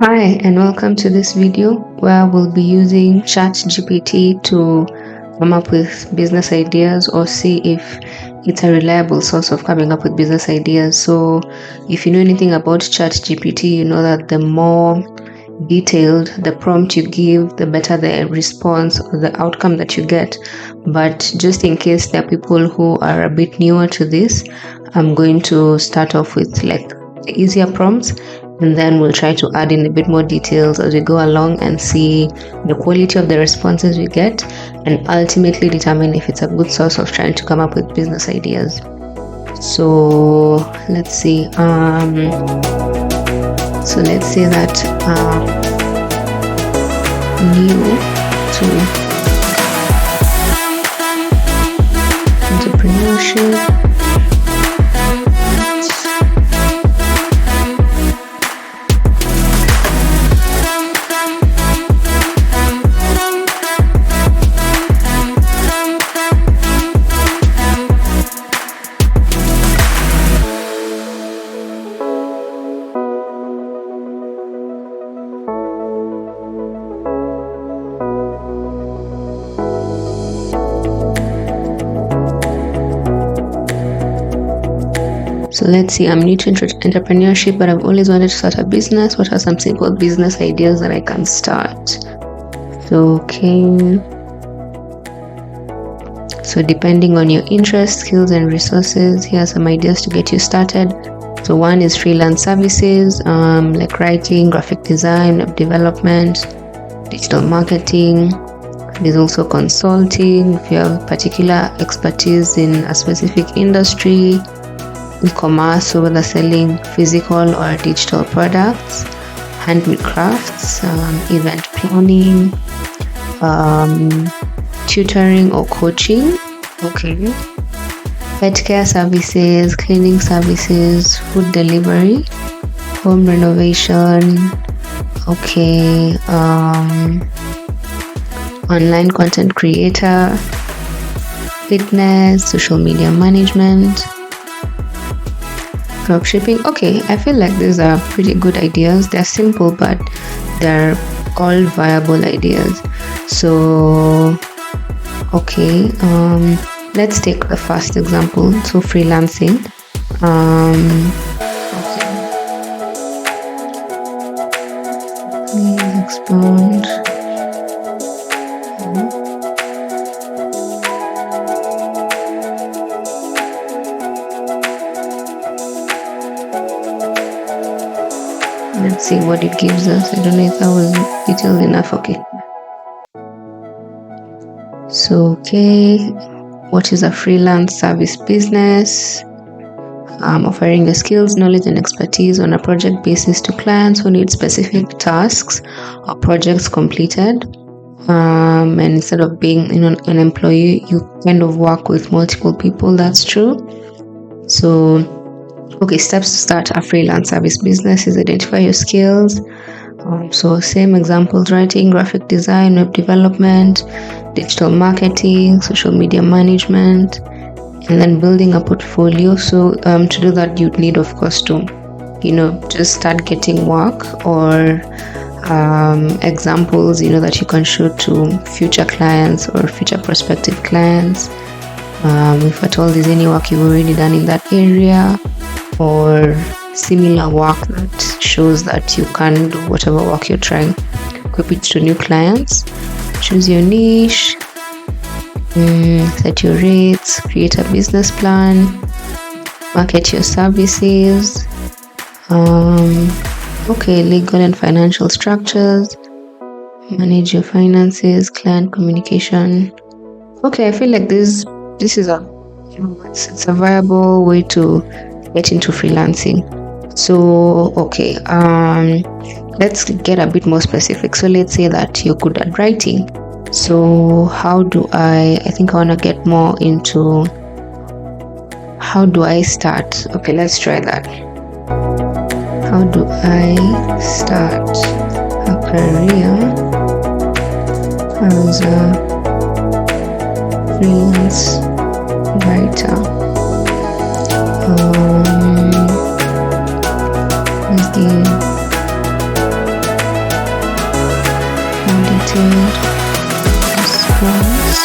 Hi, and welcome to this video where we'll be using ChatGPT to come up with business ideas or see if it's a reliable source of coming up with business ideas. So, if you know anything about ChatGPT, you know that the more detailed the prompt you give, the better the response or the outcome that you get. But just in case there are people who are a bit newer to this, I'm going to start off with the easier prompts, and then we'll try to add in a bit more details as we go along and see the quality of the responses we get, and ultimately determine if it's a good source of trying to come up with business ideas. So let's see. So let's say that new to entrepreneurship. So let's see, I'm new to entrepreneurship, but I've always wanted to start a business. What are some simple business ideas that I can start? So depending on your interests, skills, and resources, here are some ideas to get you started. So one is freelance services, like writing, graphic design, web development, digital marketing. There's also consulting if you have particular expertise in a specific industry. E-commerce, so whether selling physical or digital products, handmade crafts, event planning, tutoring or coaching, pet care services, cleaning services, food delivery, home renovation, online content creator, fitness, social media management, dropshipping. I feel like these are pretty good ideas. They're simple, but they're all viable ideas. So let's take the first example. So freelancing. Please expound. Let's see what it gives us. I don't know if that was detailed enough. So, what is a freelance service business? Offering your skills, knowledge, and expertise on a project basis to clients who need specific tasks or projects completed. And instead of being an employee, you kind of work with multiple people. That's true. So, steps to start a freelance service business is identify your skills. So same examples: writing, graphic design, web development, digital marketing, social media management, and then building a portfolio. So to do that, you'd need, of course, to just start getting work or examples that you can show to future clients or future prospective clients. If at all there's any work you've already done in that area, or similar work that shows that you can do whatever work you're trying, equip it to new clients. Choose your niche, set your rates, create a business plan, market your services, legal and financial structures, manage your finances, client communication. I feel like this is it's a viable way to get into freelancing. So let's get a bit more specific. So let's say that you're good at writing. So I think I want to get more into how do I start. Let's try that. How do I start a career as a freelance writer? Selected response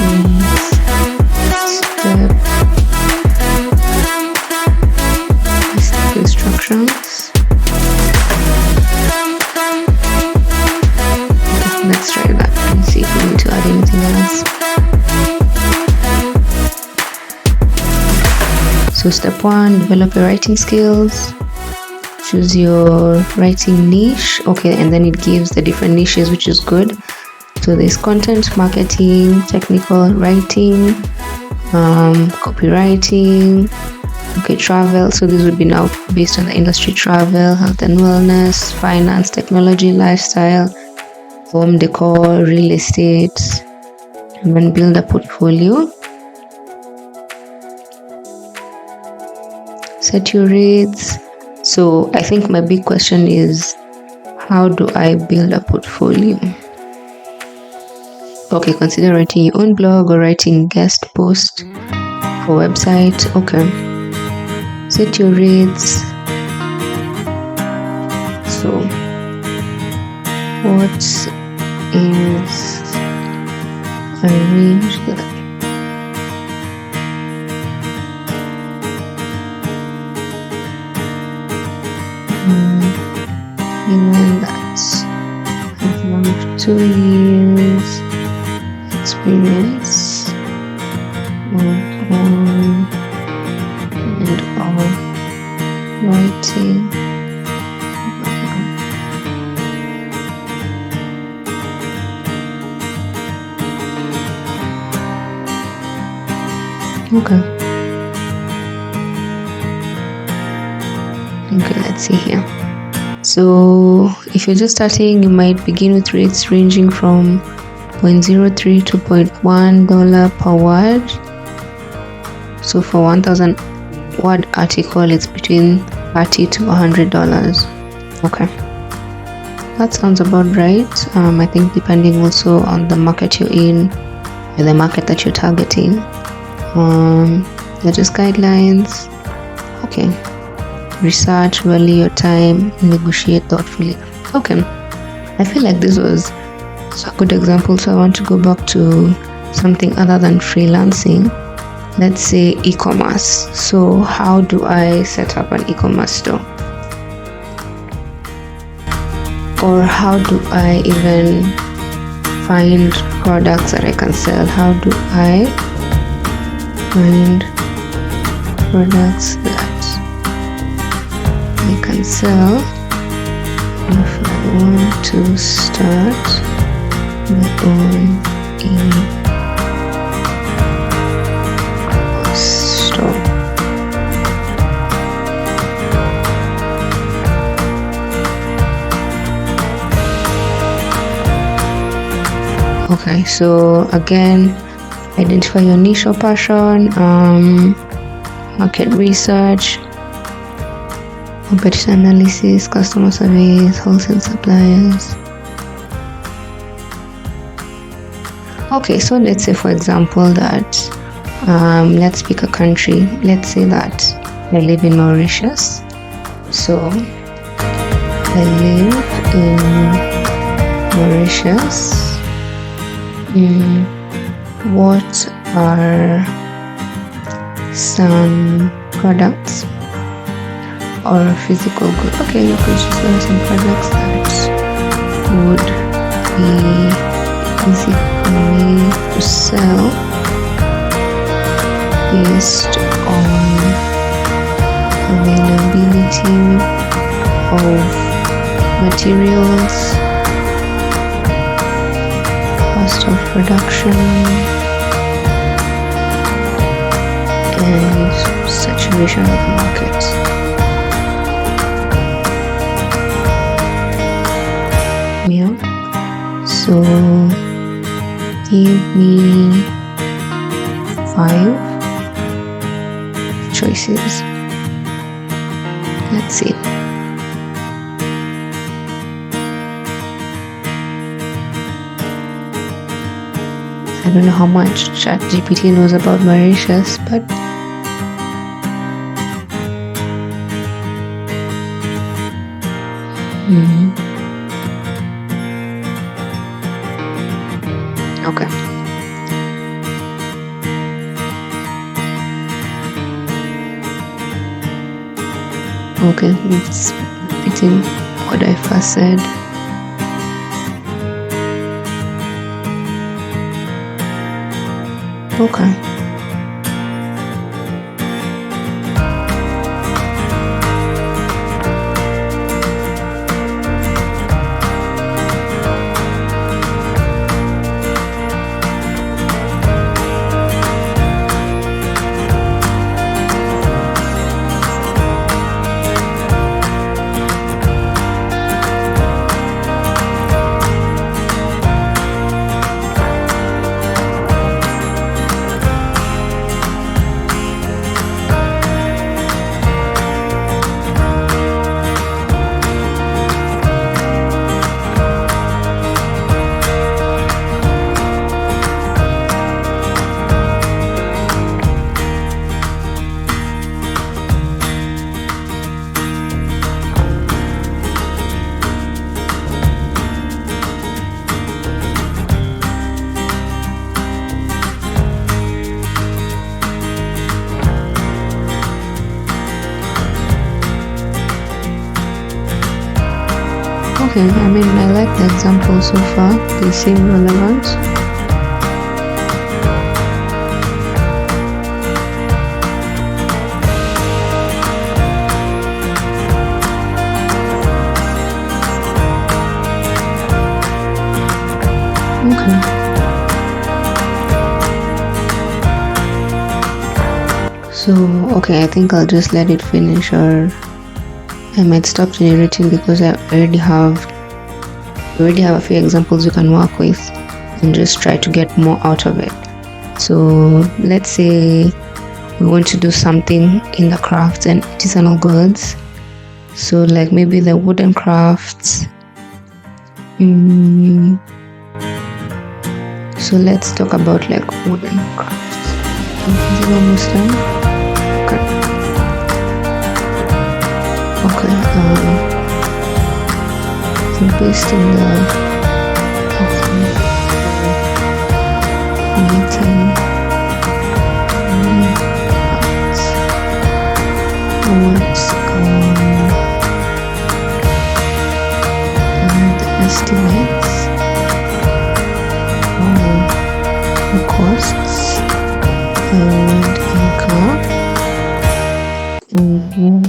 is step instructions. Okay, let's try that and see if we need to add anything else. So step 1, develop your writing skills. Choose your writing niche. Okay, and then it gives the different niches, which is good. So there's content marketing, technical writing, copywriting, okay, travel. So this would be now based on the industry: travel, health and wellness, finance, technology, lifestyle, home decor, real estate, and then build a portfolio. Set your rates. So I think my big question is, how do I build a portfolio? Okay, consider writing your own blog or writing guest post for website. Okay, set your rates. So what is a range that even that's around 2 years experience on and all writing. Okay, let's see here. So if you're just starting, you might begin with rates ranging from $0.03 to $0.1 per word. So for 1,000 word article, it's between $30 to $100. Okay, that sounds about right. I think depending also on the market you're in or the market that you're targeting. They're just guidelines. Okay. Research, value your time, negotiate thoughtfully. Okay, I feel like this was a good example, so I want to go back to something other than freelancing. Let's say e-commerce. So how do I set up an e-commerce store? Or how do I even find products that I can sell? How do I find products that I can sell if I want to start my own store? Okay, so again, identify your niche or passion, market research, competition analysis, customer surveys, wholesale suppliers. Okay, so let's say for example that let's pick a country. Let's say that I live in Mauritius. So I live in Mauritius. What are some products or physical good? Okay, you could just learn some products that would be easy for me to sell based on availability of materials, cost of production, and saturation of the market. Yeah. So give me 5 choices. Let's see. I don't know how much ChatGPT knows about Mauritius, but Okay. Okay, it's repeating what I first said. Okay. Okay, I mean, I like the example so far. They seem relevant. Okay. So, okay, I think I'll just let it finish, or I might stop generating because I already have a few examples you can work with and just try to get more out of it. So let's say we want to do something in the crafts and artisanal goods. So like maybe the wooden crafts. So let's talk about like wooden crafts. Is it almost done? Okay, so based in the meeting and estimates the costs and income and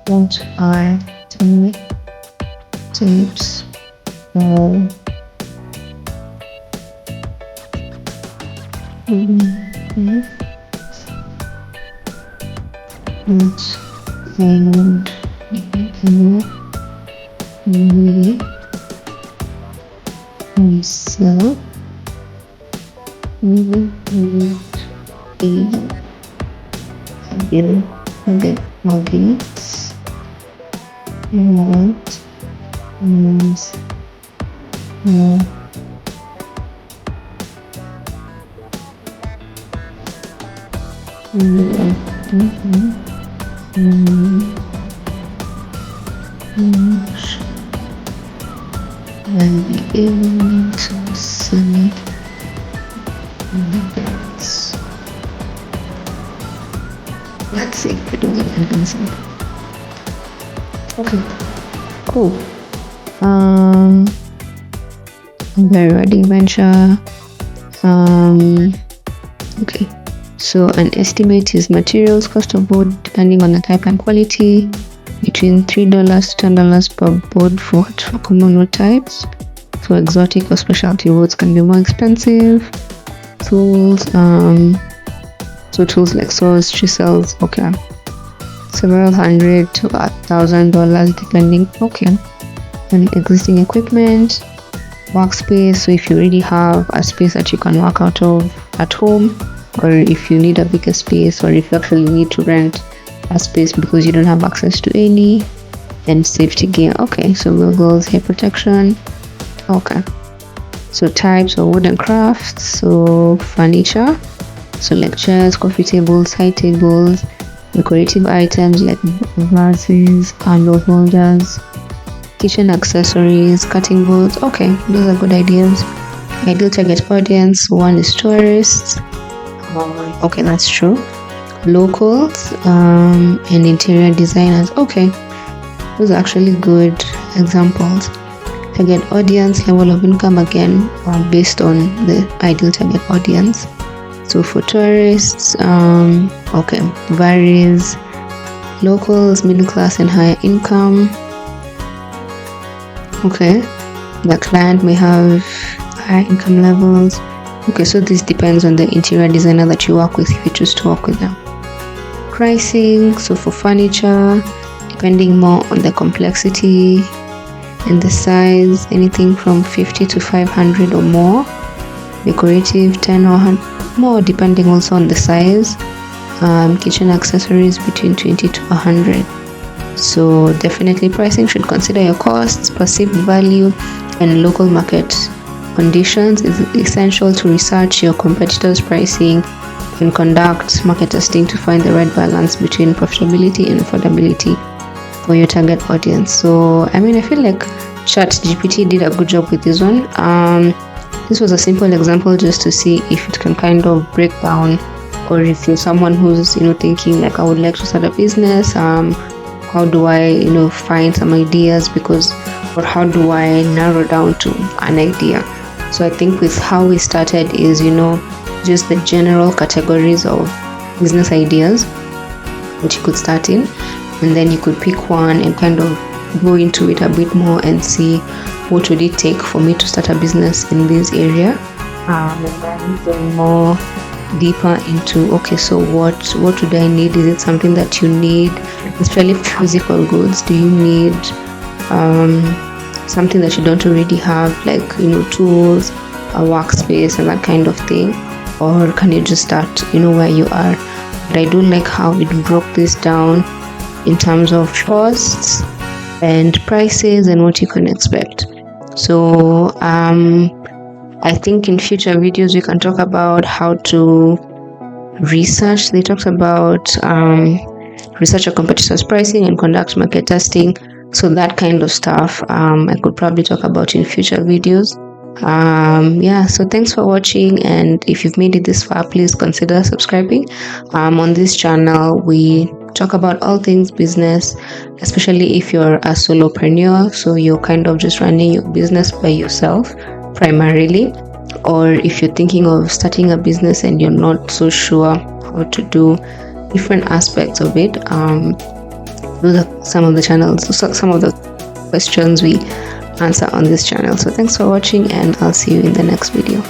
what are tips for and we sell the mortgage what is more and be able to sell this. Let's see if we do it in example. Okay, cool. Very ready venture. Okay, so an estimate is materials cost of board depending on the type and quality, between $3 to $10 per board for common wood types. So exotic or specialty woods can be more expensive. Tools, so tools like saws, chisels, okay, several $100 to $1,000 depending. Okay, and existing equipment, workspace. So if you already have a space that you can work out of at home, or if you need a bigger space, or if you actually need to rent a space because you don't have access to any, and safety gear. Okay, so goggles, hair protection. Okay, so types of wooden crafts. So furniture, so like chairs, coffee tables, side tables. Decorative items like vases, candle holders, kitchen accessories, cutting boards. Okay, those are good ideas. Ideal target audience, one is tourists. Okay, that's true. Locals and interior designers. Okay, those are actually good examples. Target audience, level of income, again based on the ideal target audience. So for tourists, okay, varies. Locals, middle class and higher income. Okay, the client may have high income levels. Okay, so this depends on the interior designer that you work with, if you choose to work with them. Pricing, so for furniture, depending more on the complexity and the size, anything from 50 to 500 or more. Decorative, 10 or 100 more, depending also on the size. Kitchen accessories between 20 to 100. So definitely pricing should consider your costs, perceived value, and local market conditions. It's essential to research your competitors' pricing and conduct market testing to find the right balance between profitability and affordability for your target audience. So I mean, I feel like ChatGPT did a good job with this one. This was a simple example just to see if it can kind of break down, or if you're someone who's thinking like, I would like to start a business, how do I find some ideas, or how do I narrow down to an idea. So I think with how we started is just the general categories of business ideas that you could start in, and then you could pick one and kind of go into it a bit more and see what would it take for me to start a business in this area, and then going more deeper into, okay, so what would I need? Is it something that you need, especially physical goods? Do you need something that you don't already have, like tools, a workspace and that kind of thing? Or can you just start where you are? But I do like how it broke this down in terms of costs and prices and what you can expect. So I think in future videos we can talk about how to research. They talked about research your competitors' pricing and conduct market testing. So that kind of stuff I could probably talk about in future videos. So thanks for watching, and if you've made it this far, please consider subscribing. On this channel we talk about all things business, especially if you're a solopreneur, so you're kind of just running your business by yourself primarily, or if you're thinking of starting a business and you're not so sure how to do different aspects of it. Those are some of the questions we answer on this channel. So thanks for watching, and I'll see you in the next video.